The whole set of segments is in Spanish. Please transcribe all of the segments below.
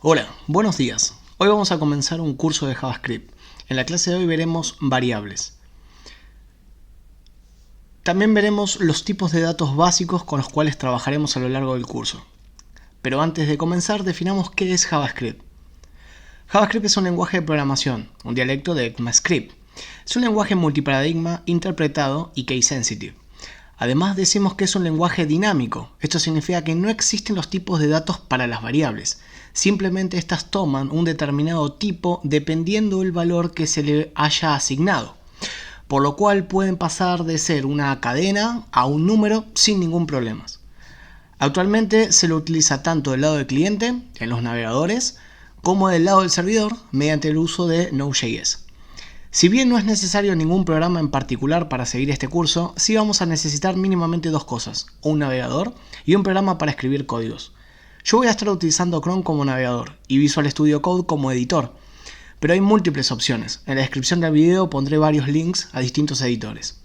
Hola, buenos días. Hoy vamos a comenzar un curso de JavaScript. En la clase de hoy veremos variables. También veremos los tipos de datos básicos con los cuales trabajaremos a lo largo del curso. Pero antes de comenzar, definamos qué es JavaScript. JavaScript es un lenguaje de programación, un dialecto de ECMAScript. Es un lenguaje multiparadigma, interpretado y case sensitive. Además decimos que es un lenguaje dinámico. Esto significa que no existen los tipos de datos para las variables. Simplemente estas toman un determinado tipo dependiendo del valor que se le haya asignado. Por lo cual pueden pasar de ser una cadena a un número sin ningún problema. Actualmente se lo utiliza tanto del lado del cliente, en los navegadores, como del lado del servidor mediante el uso de Node.js. Si bien no es necesario ningún programa en particular para seguir este curso, sí vamos a necesitar mínimamente dos cosas, un navegador y un programa para escribir códigos. Yo voy a estar utilizando Chrome como navegador y Visual Studio Code como editor, pero hay múltiples opciones. En la descripción del video pondré varios links a distintos editores.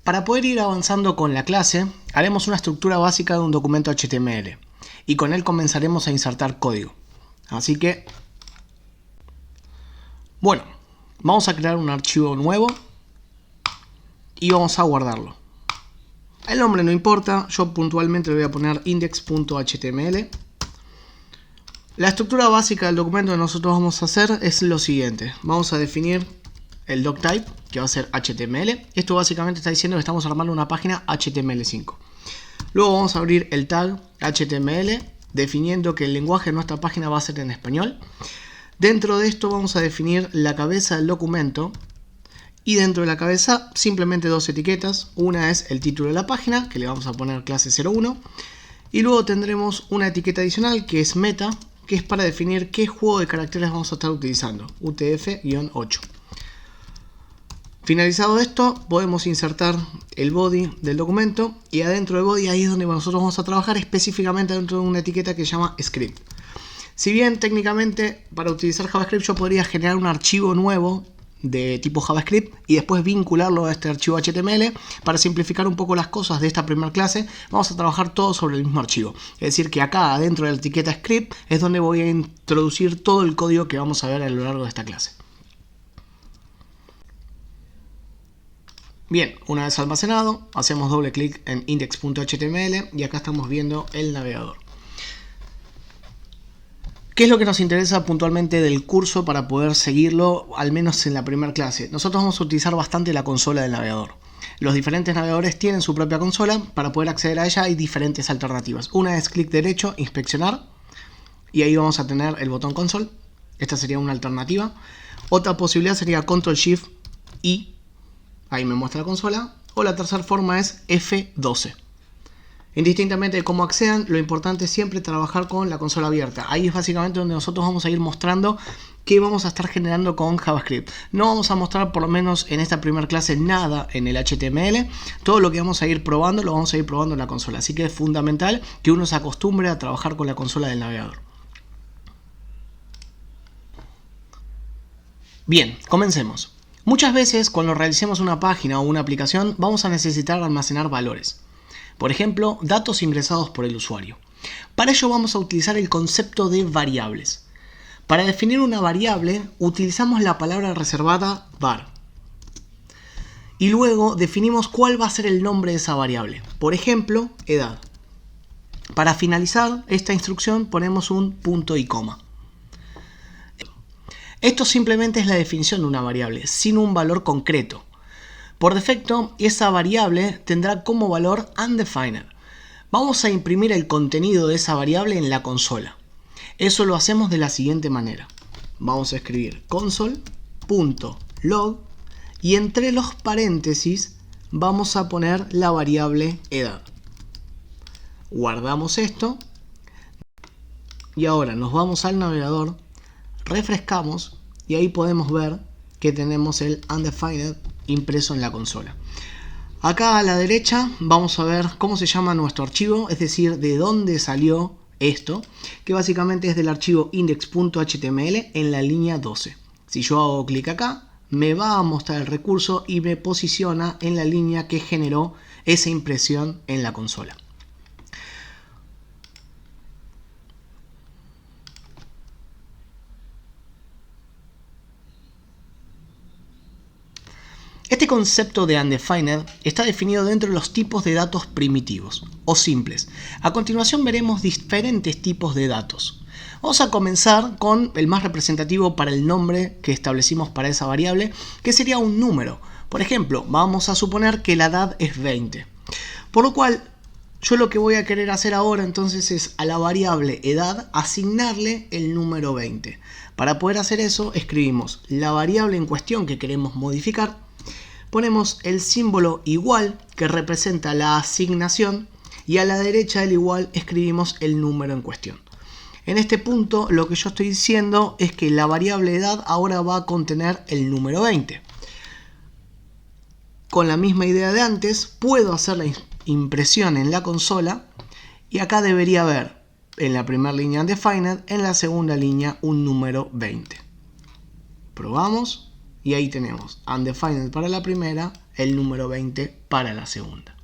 Para poder ir avanzando con la clase, haremos una estructura básica de un documento HTML y con él comenzaremos a insertar código. Así que bueno, vamos a crear un archivo nuevo y vamos a guardarlo. El nombre no importa, yo puntualmente le voy a poner index.html. La estructura básica del documento que nosotros vamos a hacer es lo siguiente. Vamos a definir el doctype, que va a ser HTML. Esto básicamente está diciendo que estamos armando una página HTML5. Luego vamos a abrir el tag HTML, definiendo que el lenguaje de nuestra página va a ser en español. Dentro de esto vamos a definir la cabeza del documento y dentro de la cabeza simplemente dos etiquetas. Una es el título de la página, que le vamos a poner clase 01, y luego tendremos una etiqueta adicional que es meta, que es para definir qué juego de caracteres vamos a estar utilizando, UTF-8. Finalizado esto, podemos insertar el body del documento y adentro del body ahí es donde nosotros vamos a trabajar específicamente dentro de una etiqueta que se llama script. Si bien técnicamente para utilizar JavaScript yo podría generar un archivo nuevo de tipo JavaScript y después vincularlo a este archivo HTML, para simplificar un poco las cosas de esta primera clase vamos a trabajar todo sobre el mismo archivo. Es decir que acá dentro de la etiqueta script es donde voy a introducir todo el código que vamos a ver a lo largo de esta clase. Bien, una vez almacenado, hacemos doble clic en index.html y acá estamos viendo el navegador. ¿Qué es lo que nos interesa puntualmente del curso para poder seguirlo, al menos en la primera clase? Nosotros vamos a utilizar bastante la consola del navegador. Los diferentes navegadores tienen su propia consola. Para poder acceder a ella hay diferentes alternativas. Una es clic derecho, inspeccionar, y ahí vamos a tener el botón console. Esta sería una alternativa. Otra posibilidad sería control shift y ahí me muestra la consola. O la tercera forma es F12. Indistintamente de cómo accedan, lo importante es siempre trabajar con la consola abierta. Ahí es básicamente donde nosotros vamos a ir mostrando qué vamos a estar generando con JavaScript. No vamos a mostrar, por lo menos en esta primera clase, nada en el HTML. Todo lo que vamos a ir probando, lo vamos a ir probando en la consola. Así que es fundamental que uno se acostumbre a trabajar con la consola del navegador. Bien, comencemos. Muchas veces cuando realicemos una página o una aplicación vamos a necesitar almacenar valores. Por ejemplo, datos ingresados por el usuario. Para ello vamos a utilizar el concepto de variables. Para definir una variable utilizamos la palabra reservada var. Y luego definimos cuál va a ser el nombre de esa variable. Por ejemplo, edad. Para finalizar esta instrucción ponemos un punto y coma. Esto simplemente es la definición de una variable, sin un valor concreto. Por defecto, esa variable tendrá como valor undefined. Vamos a imprimir el contenido de esa variable en la consola. Eso lo hacemos de la siguiente manera. Vamos a escribir console.log y entre los paréntesis vamos a poner la variable edad. Guardamos esto y ahora nos vamos al navegador, refrescamos y ahí podemos ver que tenemos el undefined impreso en la consola. Acá a la derecha vamos a ver cómo se llama nuestro archivo, es decir, de dónde salió esto, que básicamente es del archivo index.html en la línea 12. Si yo hago clic acá, me va a mostrar el recurso y me posiciona en la línea que generó esa impresión en la consola. Este concepto de undefined está definido dentro de los tipos de datos primitivos o simples. A continuación veremos diferentes tipos de datos. Vamos a comenzar con el más representativo para el nombre que establecimos para esa variable, que sería un número. Por ejemplo, vamos a suponer que la edad es 20. Por lo cual, yo lo que voy a querer hacer ahora entonces es a la variable edad asignarle el número 20. Para poder hacer eso, escribimos la variable en cuestión que queremos modificar, ponemos el símbolo igual que representa la asignación y a la derecha del igual escribimos el número en cuestión. En este punto lo que yo estoy diciendo es que la variable edad ahora va a contener el número 20. Con la misma idea de antes puedo hacer la impresión en la consola y acá debería haber en la primera línea undefined, en la segunda línea un número 20. Probamos. Y ahí tenemos undefined para la primera, el número 20 para la segunda.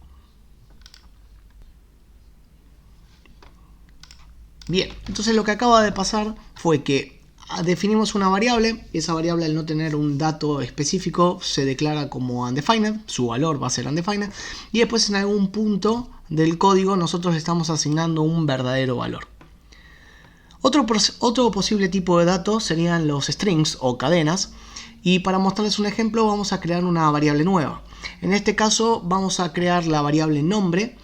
Bien, entonces lo que acaba de pasar fue que definimos una variable. Esa variable, al no tener un dato específico, se declara como undefined. Su valor va a ser undefined. Y después en algún punto del código nosotros le estamos asignando un verdadero valor. Otro posible tipo de datos serían los strings o cadenas. Y para mostrarles un ejemplo vamos a crear una variable nueva. En este caso vamos a crear la variable nombre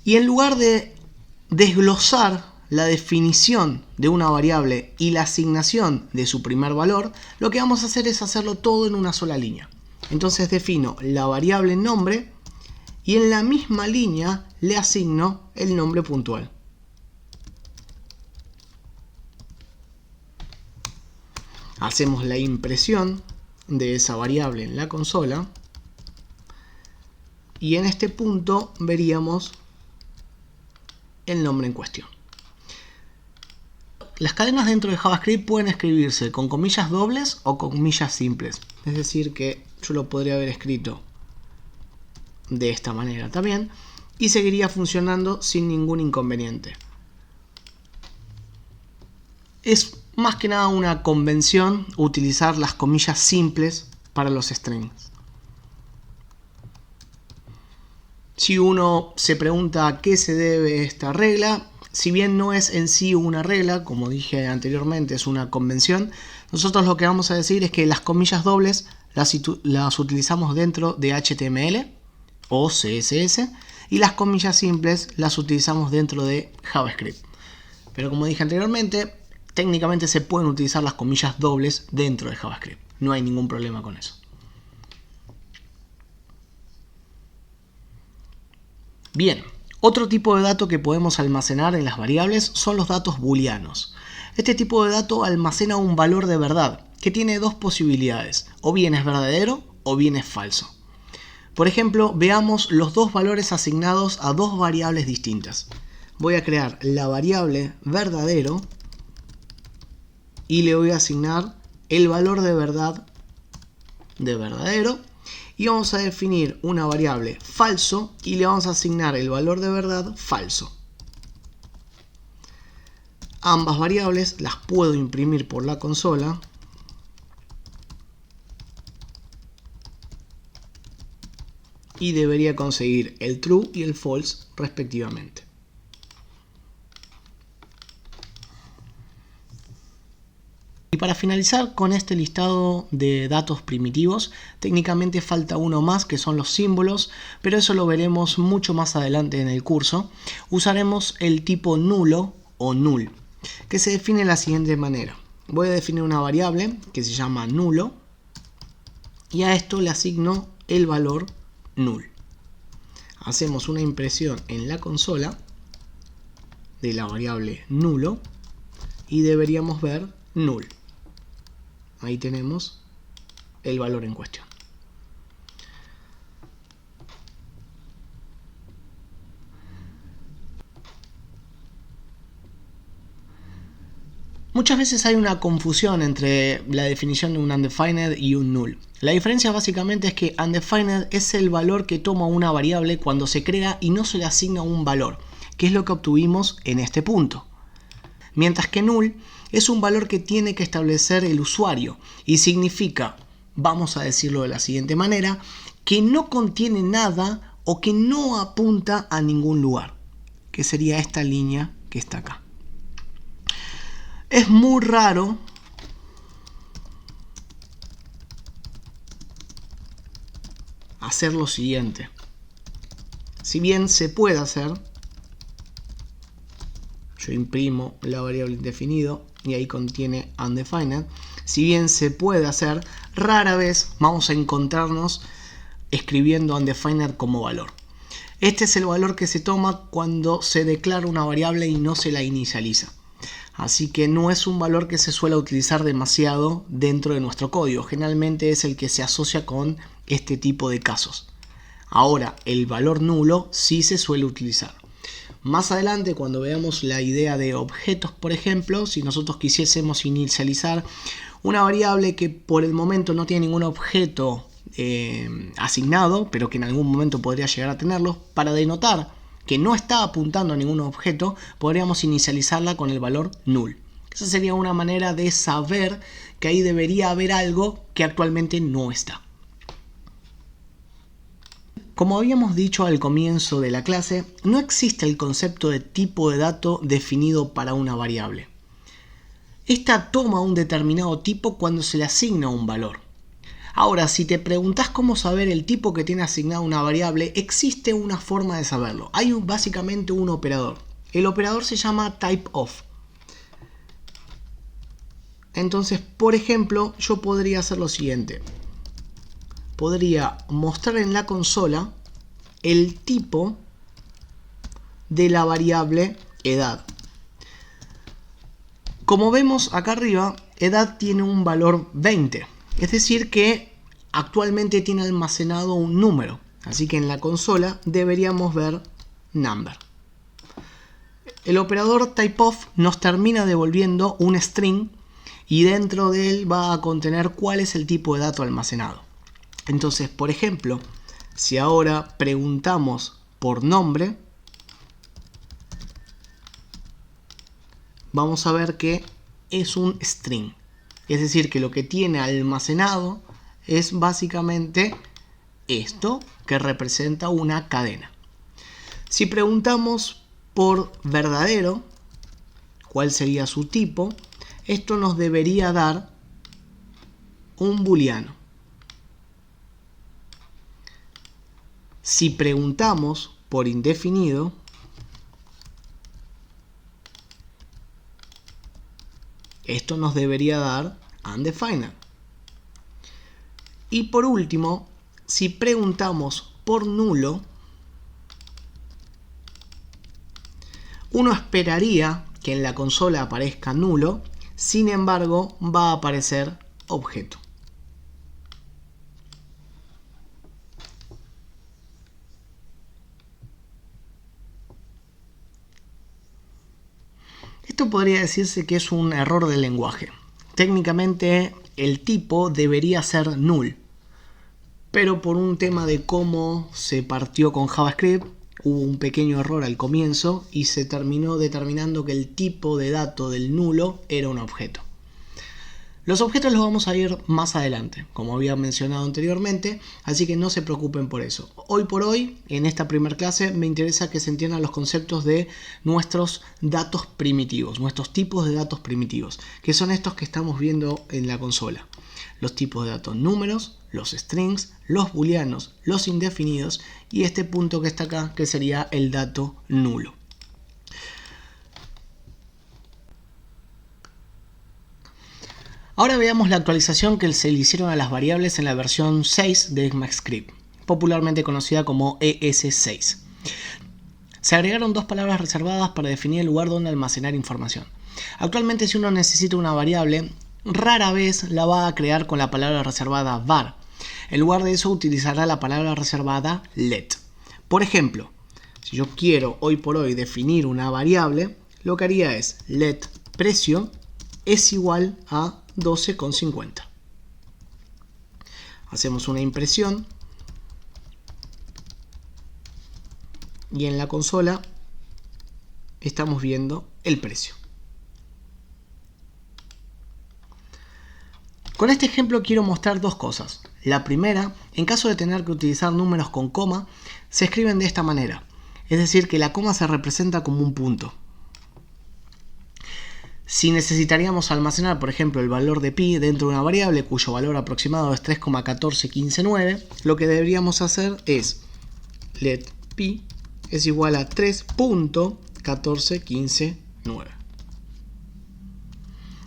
y en lugar de desglosar la definición de una variable y la asignación de su primer valor, lo que vamos a hacer es hacerlo todo en una sola línea. Entonces defino la variable nombre y en la misma línea le asigno el nombre puntual. Hacemos la impresión de esa variable en la consola y en este punto veríamos el nombre en cuestión. Las cadenas dentro de JavaScript pueden escribirse con comillas dobles o con comillas simples. Es decir que yo lo podría haber escrito de esta manera también y seguiría funcionando sin ningún inconveniente. Es más que nada una convención utilizar las comillas simples para los strings. Si uno se pregunta a qué se debe esta regla, si bien no es en sí una regla, como dije anteriormente, es una convención, nosotros lo que vamos a decir es que las comillas dobles las utilizamos dentro de HTML o CSS y las comillas simples las utilizamos dentro de JavaScript. Pero como dije anteriormente, técnicamente se pueden utilizar las comillas dobles dentro de JavaScript. No hay ningún problema con eso. Bien, otro tipo de dato que podemos almacenar en las variables son los datos booleanos. Este tipo de dato almacena un valor de verdad que tiene dos posibilidades. O bien es verdadero o bien es falso. Por ejemplo, veamos los dos valores asignados a dos variables distintas. Voy a crear la variable verdadero y le voy a asignar el valor de verdad de verdadero y vamos a definir una variable falso y le vamos a asignar el valor de verdad falso. Ambas variables las puedo imprimir por la consola y debería conseguir el true y el false respectivamente. Y para finalizar con este listado de datos primitivos, técnicamente falta uno más que son los símbolos, pero eso lo veremos mucho más adelante en el curso. Usaremos el tipo nulo o null, que se define de la siguiente manera. Voy a definir una variable que se llama nulo y a esto le asigno el valor null. Hacemos una impresión en la consola de la variable nulo y deberíamos ver null. Ahí tenemos el valor en cuestión. Muchas veces hay una confusión entre la definición de un undefined y un null. La diferencia básicamente es que undefined es el valor que toma una variable cuando se crea y no se le asigna un valor, que es lo que obtuvimos en este punto. Mientras que null es un valor que tiene que establecer el usuario y significa vamos a decirlo de la siguiente manera, que no contiene nada o que no apunta a ningún lugar, que sería esta línea que está acá. Es muy raro hacer lo siguiente. Si bien se puede hacer, yo imprimo la variable indefinido y ahí contiene undefined. Si bien se puede hacer, rara vez vamos a encontrarnos escribiendo undefined como valor. Este es el valor que se toma cuando se declara una variable y no se la inicializa. Así que no es un valor que se suele utilizar demasiado dentro de nuestro código. Generalmente es el que se asocia con este tipo de casos. Ahora, el valor nulo sí se suele utilizar. Más adelante, cuando veamos la idea de objetos, por ejemplo, si nosotros quisiésemos inicializar una variable que por el momento no tiene ningún objeto asignado, pero que en algún momento podría llegar a tenerlo, para denotar que no está apuntando a ningún objeto, podríamos inicializarla con el valor null. Esa sería una manera de saber que ahí debería haber algo que actualmente no está. Como habíamos dicho al comienzo de la clase, no existe el concepto de tipo de dato definido para una variable. Esta toma un determinado tipo cuando se le asigna un valor. Ahora, si te preguntas cómo saber el tipo que tiene asignado una variable, existe una forma de saberlo. Hay básicamente un operador. El operador se llama typeOf. Entonces, por ejemplo, yo podría hacer lo siguiente. Podría mostrar en la consola el tipo de la variable edad. Como vemos acá arriba, edad tiene un valor 20. Es decir que actualmente tiene almacenado un número. Así que en la consola deberíamos ver number. El operador typeOf nos termina devolviendo un string y dentro de él va a contener cuál es el tipo de dato almacenado. Entonces, por ejemplo, si ahora preguntamos por nombre, vamos a ver que es un string. Es decir, que lo que tiene almacenado es básicamente esto, que representa una cadena. Si preguntamos por verdadero, cuál sería su tipo, esto nos debería dar un booleano. Si preguntamos por indefinido, esto nos debería dar undefined. Y por último, si preguntamos por nulo, uno esperaría que en la consola aparezca nulo, sin embargo va a aparecer objeto. Esto podría decirse que es un error del lenguaje. Técnicamente el tipo debería ser null, pero por un tema de cómo se partió con JavaScript, hubo un pequeño error al comienzo y se terminó determinando que el tipo de dato del nulo era un objeto. Los objetos los vamos a ir más adelante, como había mencionado anteriormente, así que no se preocupen por eso. Hoy por hoy, en esta primera clase, me interesa que se entiendan los conceptos de nuestros datos primitivos, nuestros tipos de datos primitivos, que son estos que estamos viendo en la consola. Los tipos de datos números, los strings, los booleanos, los indefinidos y este punto que está acá, que sería el dato nulo. Ahora veamos la actualización que se le hicieron a las variables en la versión 6 de ECMAScript, popularmente conocida como ES6. Se agregaron dos palabras reservadas para definir el lugar donde almacenar información. Actualmente, si uno necesita una variable, rara vez la va a crear con la palabra reservada var. En lugar de eso, utilizará la palabra reservada let. Por ejemplo, si yo quiero hoy por hoy definir una variable, lo que haría es let precio es igual a 12,50. Hacemos una impresión y en la consola estamos viendo el precio. Con este ejemplo quiero mostrar dos cosas. La primera, en caso de tener que utilizar números con coma, se escriben de esta manera. Es decir, que la coma se representa como un punto. Si necesitaríamos almacenar, por ejemplo, el valor de pi dentro de una variable cuyo valor aproximado es 3,14159, lo que deberíamos hacer es let pi es igual a 3.14159.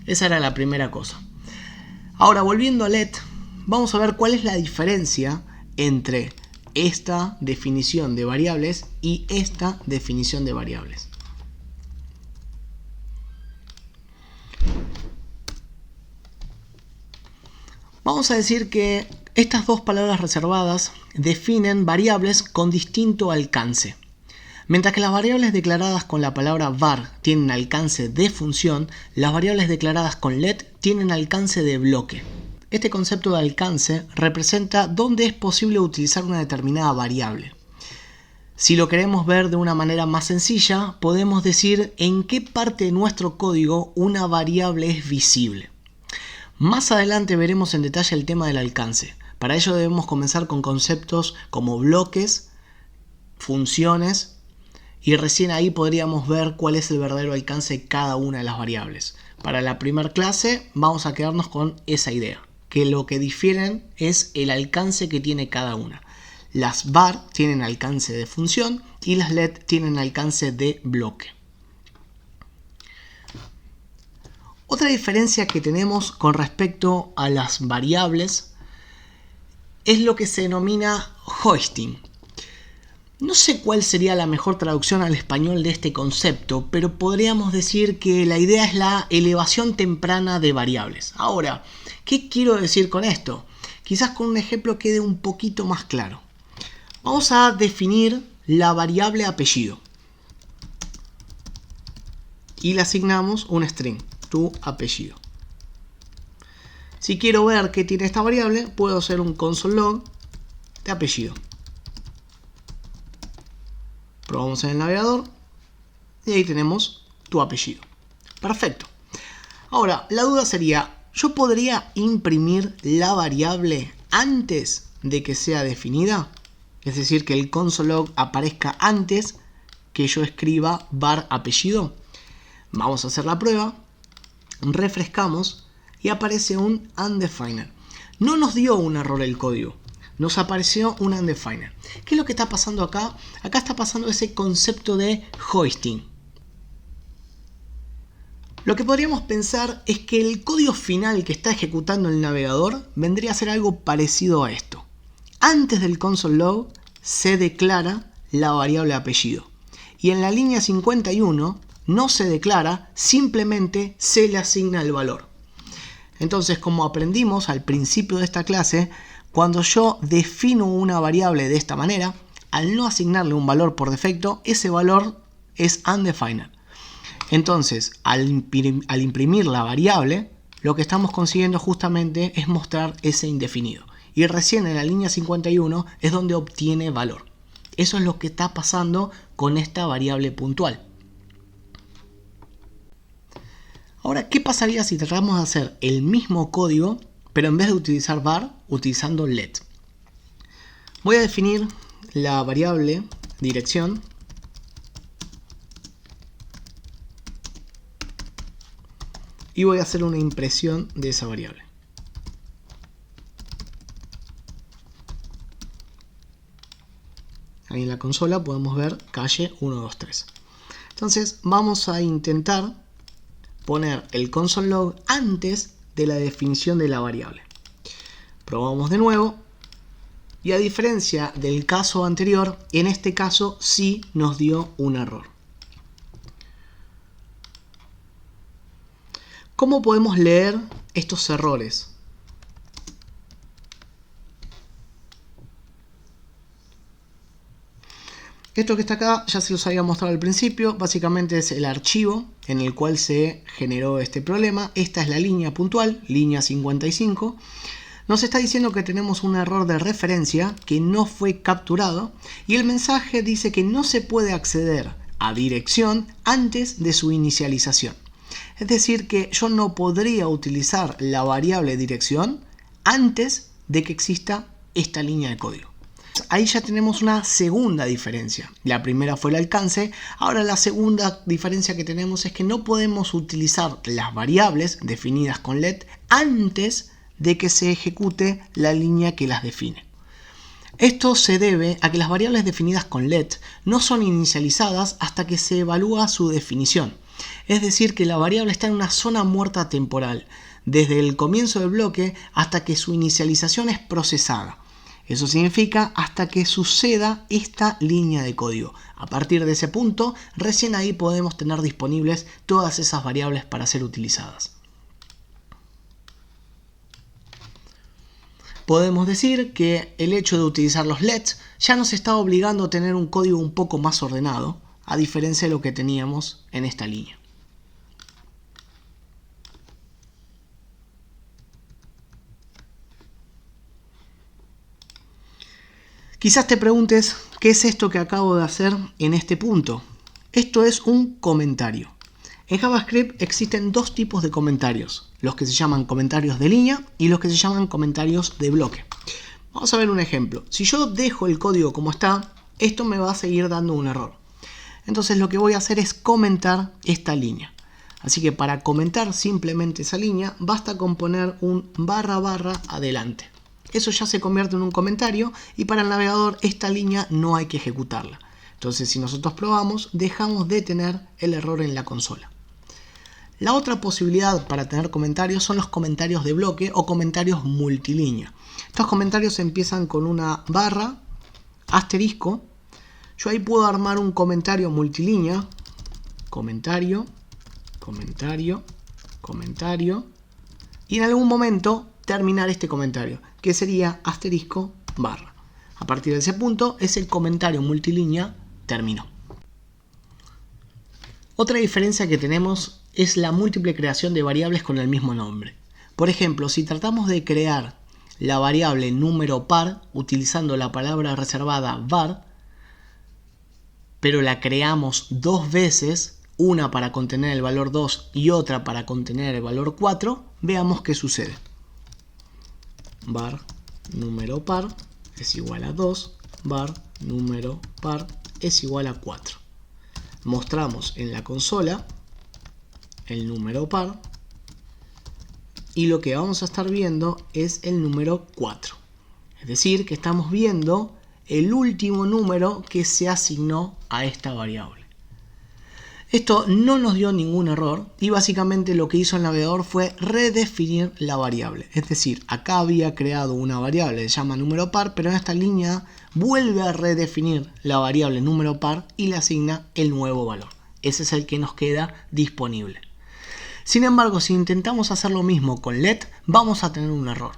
Esa era la primera cosa. Ahora, volviendo a let, vamos a ver cuál es la diferencia entre esta definición de variables y esta definición de variables. Vamos a decir que estas dos palabras reservadas definen variables con distinto alcance. Mientras que las variables declaradas con la palabra var tienen alcance de función, las variables declaradas con let tienen alcance de bloque. Este concepto de alcance representa dónde es posible utilizar una determinada variable. Si lo queremos ver de una manera más sencilla, podemos decir en qué parte de nuestro código una variable es visible. Más adelante veremos en detalle el tema del alcance. Para ello debemos comenzar con conceptos como bloques, funciones, y recién ahí podríamos ver cuál es el verdadero alcance de cada una de las variables. Para la primera clase vamos a quedarnos con esa idea, que lo que difieren es el alcance que tiene cada una. Las var tienen alcance de función y las let tienen alcance de bloque. Otra diferencia que tenemos con respecto a las variables es lo que se denomina hoisting. No sé cuál sería la mejor traducción al español de este concepto, pero podríamos decir que la idea es la elevación temprana de variables. Ahora, ¿qué quiero decir con esto? Quizás con un ejemplo quede un poquito más claro. Vamos a definir la variable apellido y le asignamos un string, tu apellido. Si quiero ver qué tiene esta variable, puedo hacer un console log de apellido. Probamos en el navegador y ahí tenemos tu apellido. Perfecto. Ahora, la duda sería, ¿yo podría imprimir la variable antes de que sea definida? Es decir, que el console log aparezca antes que yo escriba var apellido. Vamos a hacer la prueba. Refrescamos y aparece un undefined. No nos dio un error el código. Nos apareció un undefined. ¿Qué es lo que está pasando acá? Acá está pasando ese concepto de hoisting. Lo que podríamos pensar es que el código final que está ejecutando el navegador vendría a ser algo parecido a esto. Antes del console log se declara la variable apellido. Y en la línea 51 no se declara, simplemente se le asigna el valor. Entonces, como aprendimos al principio de esta clase, cuando yo defino una variable de esta manera, al no asignarle un valor por defecto, ese valor es undefined. Entonces, al imprimir la variable, lo que estamos consiguiendo justamente es mostrar ese indefinido. Y recién en la línea 51 es donde obtiene valor. Eso es lo que está pasando con esta variable puntual. Ahora, ¿qué pasaría si tratamos de hacer el mismo código, pero en vez de utilizar var, utilizando let? Voy a definir la variable dirección y voy a hacer una impresión de esa variable. Ahí en la consola podemos ver calle 123. Entonces vamos a intentar poner el console log antes de la definición de la variable. Probamos de nuevo y a diferencia del caso anterior, en este caso sí nos dio un error. ¿Cómo podemos leer estos errores? Esto que está acá ya se los había mostrado al principio, básicamente es el archivo en el cual se generó este problema. Esta es la línea puntual, línea 55. Nos está diciendo que tenemos un error de referencia que no fue capturado y el mensaje dice que no se puede acceder a dirección antes de su inicialización. Es decir, que yo no podría utilizar la variable dirección antes de que exista esta línea de código. Ahí ya tenemos una segunda diferencia. La primera fue el alcance. Ahora la segunda diferencia que tenemos es que no podemos utilizar las variables definidas con let antes de que se ejecute la línea que las define. Esto se debe a que las variables definidas con let no son inicializadas hasta que se evalúa su definición. Es decir, que la variable está en una zona muerta temporal, desde el comienzo del bloque hasta que su inicialización es procesada. Eso significa hasta que suceda esta línea de código. A partir de ese punto, recién ahí podemos tener disponibles todas esas variables para ser utilizadas. Podemos decir que el hecho de utilizar los lets ya nos está obligando a tener un código un poco más ordenado, a diferencia de lo que teníamos en esta línea. Quizás te preguntes, ¿qué es esto que acabo de hacer en este punto? Esto es un comentario. En JavaScript existen dos tipos de comentarios, los que se llaman comentarios de línea y los que se llaman comentarios de bloque. Vamos a ver un ejemplo. Si yo dejo el código como está, esto me va a seguir dando un error. Entonces lo que voy a hacer es comentar esta línea. Así que para comentar simplemente esa línea, basta con poner un barra adelante. Eso ya se convierte en un comentario y para el navegador esta línea no hay que ejecutarla. Entonces si nosotros probamos, dejamos de tener el error en la consola. La otra posibilidad para tener comentarios son los comentarios de bloque o comentarios multilínea. Estos comentarios empiezan con una barra, asterisco. Yo ahí puedo armar un comentario multilínea, comentario, comentario, comentario, y en algún momento terminar este comentario, que sería asterisco barra. A partir de ese punto, ese comentario multilínea terminó. Otra diferencia que tenemos es la múltiple creación de variables con el mismo nombre. Por ejemplo, si tratamos de crear la variable número par utilizando la palabra reservada var, pero la creamos dos veces, una para contener el valor 2 y otra para contener el valor 4, veamos qué sucede. Var número par es igual a 2, var número par es igual a 4. Mostramos en la consola el número par y lo que vamos a estar viendo es el número 4. Es decir, que estamos viendo el último número que se asignó a esta variable. Esto no nos dio ningún error y básicamente lo que hizo el navegador fue redefinir la variable. Es decir, acá había creado una variable que se llama número par, pero en esta línea vuelve a redefinir la variable número par y le asigna el nuevo valor. Ese es el que nos queda disponible. Sin embargo, si intentamos hacer lo mismo con let, vamos a tener un error.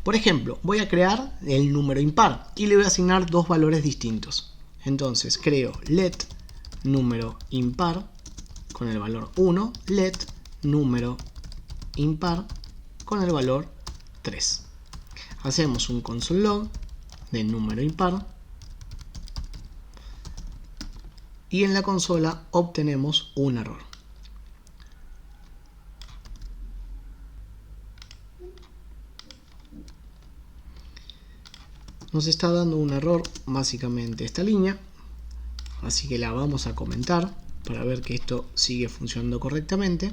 Por ejemplo, voy a crear el número impar y le voy a asignar dos valores distintos. Entonces creo let número impar con el valor 1, let número impar con el valor 3. Hacemos un console log de número impar y en la consola obtenemos un error. Nos está dando un error básicamente esta línea, así que la vamos a comentar para ver que esto sigue funcionando correctamente.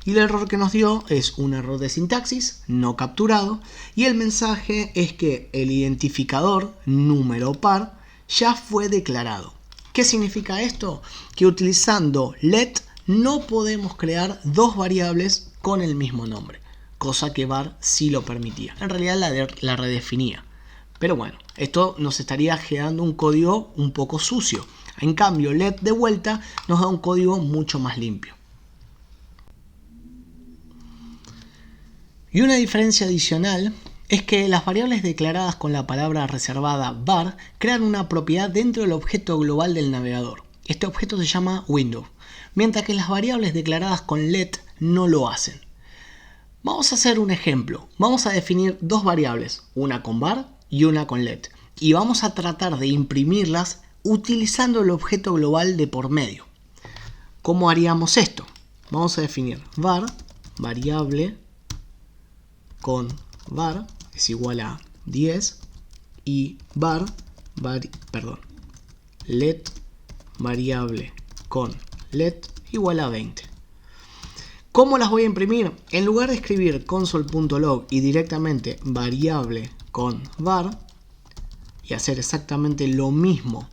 Y el error que nos dio es un error de sintaxis no capturado y el mensaje es que el identificador número par ya fue declarado. ¿Qué significa esto? Que utilizando let no podemos crear dos variables con el mismo nombre, cosa que var sí lo permitía. En realidad la redefinía. Pero bueno, esto nos estaría generando un código un poco sucio. En cambio, let de vuelta nos da un código mucho más limpio. Y una diferencia adicional es que las variables declaradas con la palabra reservada var crean una propiedad dentro del objeto global del navegador. Este objeto se llama window, mientras que las variables declaradas con let no lo hacen. Vamos a hacer un ejemplo. Vamos a definir dos variables, una con var y una con let, y vamos a tratar de imprimirlas utilizando el objeto global de por medio. ¿Cómo haríamos esto? vamos a definir var, variable con var es igual a 10 y let variable con let igual a 20. ¿Cómo las voy a imprimir? En lugar de escribir console.log y directamente variable con var y hacer exactamente lo mismo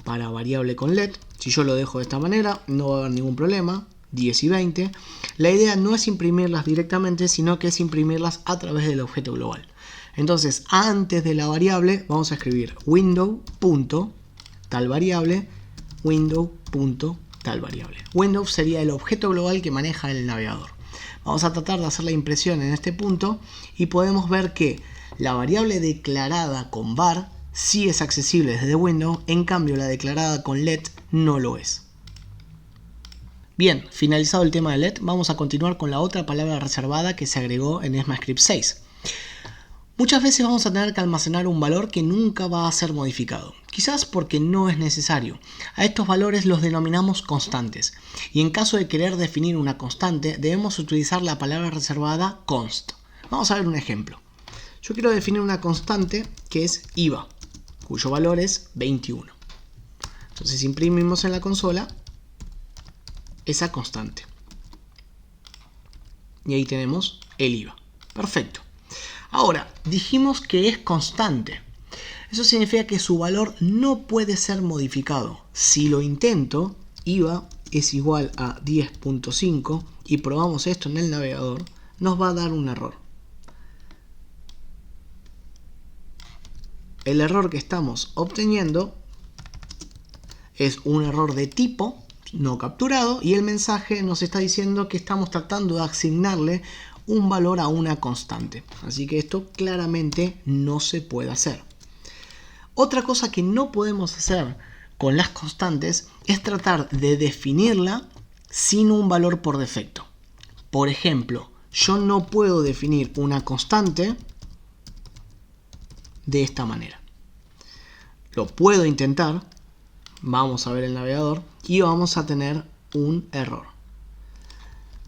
para variable con let, si yo lo dejo de esta manera no va a haber ningún problema, 10 y 20, la idea no es imprimirlas directamente, sino que es imprimirlas a través del objeto global. Entonces, antes de la variable vamos a escribir window.tal variable, window.tal variable. Window sería el objeto global que maneja el navegador. Vamos a tratar de hacer la impresión en este punto y podemos ver que la variable declarada con var sí es accesible desde Windows, en cambio la declarada con let no lo es. Bien, finalizado el tema de let, vamos a continuar con la otra palabra reservada que se agregó en ECMAScript 6. Muchas veces vamos a tener que almacenar un valor que nunca va a ser modificado, quizás porque no es necesario. A estos valores los denominamos constantes, y en caso de querer definir una constante debemos utilizar la palabra reservada const. Vamos a ver un ejemplo. Yo quiero definir una constante que es IVA, cuyo valor es 21. Entonces imprimimos en la consola esa constante. Y ahí tenemos el IVA. Perfecto. Ahora, dijimos que es constante. Eso significa que su valor no puede ser modificado. Si lo intento, IVA es igual a 10.5 y probamos esto en el navegador, nos va a dar un error. El error que estamos obteniendo es un error de tipo no capturado y el mensaje nos está diciendo que estamos tratando de asignarle un valor a una constante. Así que esto claramente no se puede hacer. Otra cosa que no podemos hacer con las constantes es tratar de definirla sin un valor por defecto. Por ejemplo, yo no puedo definir una constante de esta manera. Lo puedo intentar. Vamos a ver el navegador y vamos a tener un error.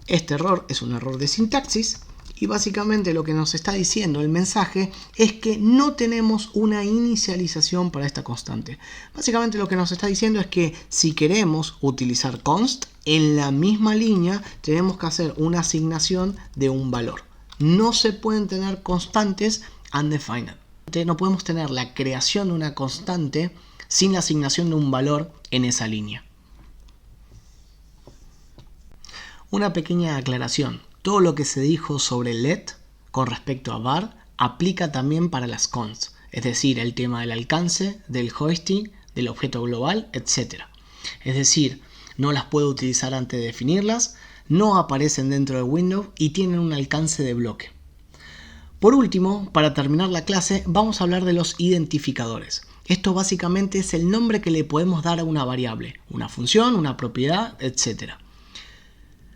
Este error es un error de sintaxis y básicamente lo que nos está diciendo el mensaje es que no tenemos una inicialización para esta constante. Básicamente lo que nos está diciendo es que si queremos utilizar const, en la misma línea tenemos que hacer una asignación de un valor. No se pueden tener constantes undefined. No podemos tener la creación de una constante sin la asignación de un valor en esa línea. Una pequeña aclaración. Todo lo que se dijo sobre let con respecto a var aplica también para las const, es decir, el tema del alcance, del hoisting, del objeto global, etc. Es decir, no las puedo utilizar antes de definirlas, no aparecen dentro de Windows y tienen un alcance de bloque. Por último, para terminar la clase, vamos a hablar de los identificadores. Esto básicamente es el nombre que le podemos dar a una variable, una función, una propiedad, etc.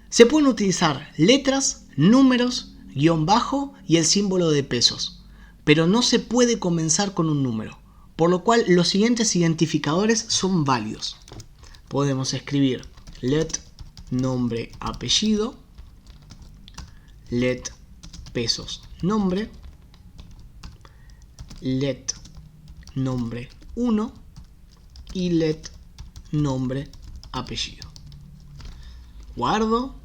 Se pueden utilizar letras, números, guión bajo y el símbolo de pesos, pero no se puede comenzar con un número, por lo cual los siguientes identificadores son válidos. Podemos escribir let nombre apellido, let pesos nombre, let nombre 1 y let nombre apellido. Guardo.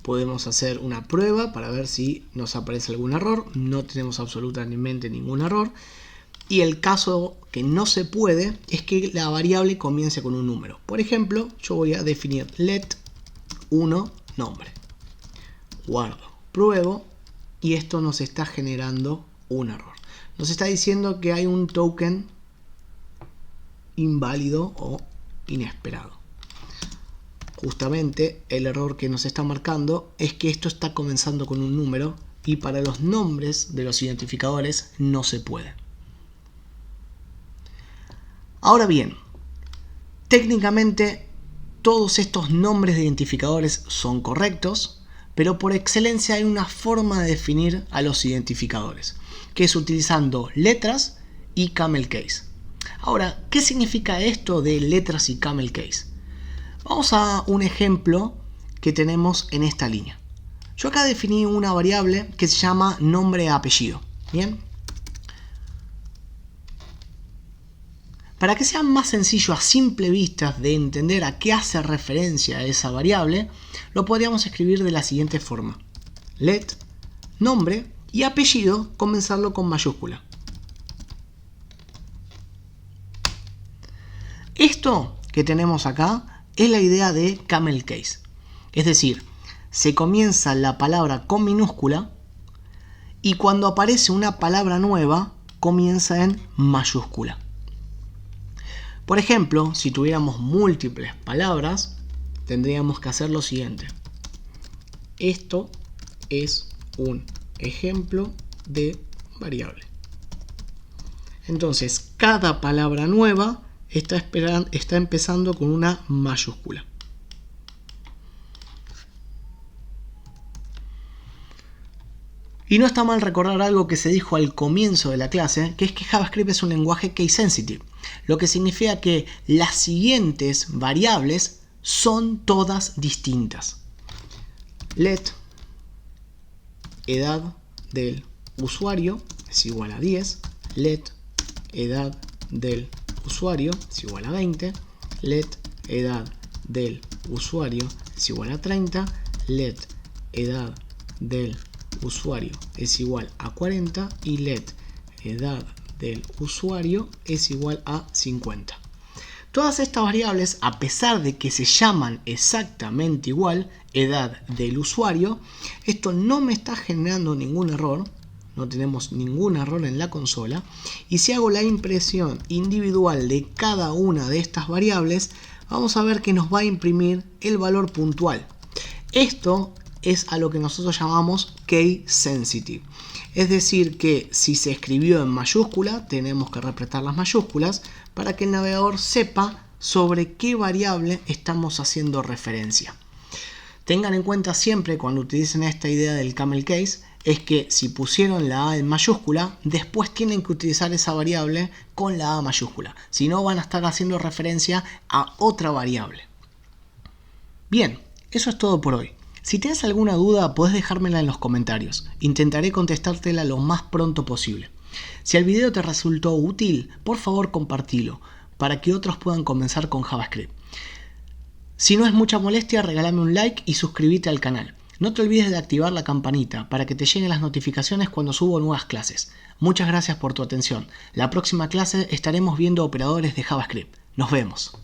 Podemos hacer una prueba para ver si nos aparece algún error. No tenemos absolutamente ningún error. Y el caso que no se puede es que la variable comience con un número. Por ejemplo, yo voy a definir let 1 nombre. Guardo, pruebo y esto nos está generando un error. Nos está diciendo que hay un token inválido o inesperado. Justamente el error que nos está marcando es que esto está comenzando con un número y para los nombres de los identificadores no se puede. Ahora bien, técnicamente todos estos nombres de identificadores son correctos, pero por excelencia hay una forma de definir a los identificadores, que es utilizando letras y camel case. Ahora, ¿qué significa esto de letras y camel case? Vamos a un ejemplo que tenemos en esta línea. Yo acá definí una variable que se llama nombre-apellido. Bien. Para que sea más sencillo a simple vista de entender a qué hace referencia esa variable, lo podríamos escribir de la siguiente forma. Let nombre y apellido comenzarlo con mayúscula. Esto que tenemos acá es la idea de camel case. Es decir, se comienza la palabra con minúscula y cuando aparece una palabra nueva comienza en mayúscula. Por ejemplo, si tuviéramos múltiples palabras, tendríamos que hacer lo siguiente. Esto es un ejemplo de variable. Entonces, cada palabra nueva está empezando con una mayúscula. Y no está mal recordar algo que se dijo al comienzo de la clase, que es que JavaScript es un lenguaje case sensitive, lo que significa que las siguientes variables son todas distintas. Let edad del usuario es igual a 10, let edad del usuario es igual a 20, let edad del usuario es igual a 30, let edad del usuario es igual a 40 y let edad del usuario es igual a 50. Todas estas variables, a pesar de que se llaman exactamente igual, edad del usuario, esto no me está generando ningún error, no tenemos ningún error en la consola, y si hago la impresión individual de cada una de estas variables, vamos a ver que nos va a imprimir el valor puntual. Esto es a lo que nosotros llamamos case sensitive. Es decir, que si se escribió en mayúscula, tenemos que respetar las mayúsculas para que el navegador sepa sobre qué variable estamos haciendo referencia. Tengan en cuenta siempre cuando utilicen esta idea del camel case, es que si pusieron la A en mayúscula, después tienen que utilizar esa variable con la A mayúscula. Si no, van a estar haciendo referencia a otra variable. Bien, eso es todo por hoy. Si tienes alguna duda, podés dejármela en los comentarios. Intentaré contestártela lo más pronto posible. Si el video te resultó útil, por favor compartilo para que otros puedan comenzar con JavaScript. Si no es mucha molestia, regálame un like y suscríbete al canal. No te olvides de activar la campanita para que te lleguen las notificaciones cuando subo nuevas clases. Muchas gracias por tu atención. La próxima clase estaremos viendo operadores de JavaScript. Nos vemos.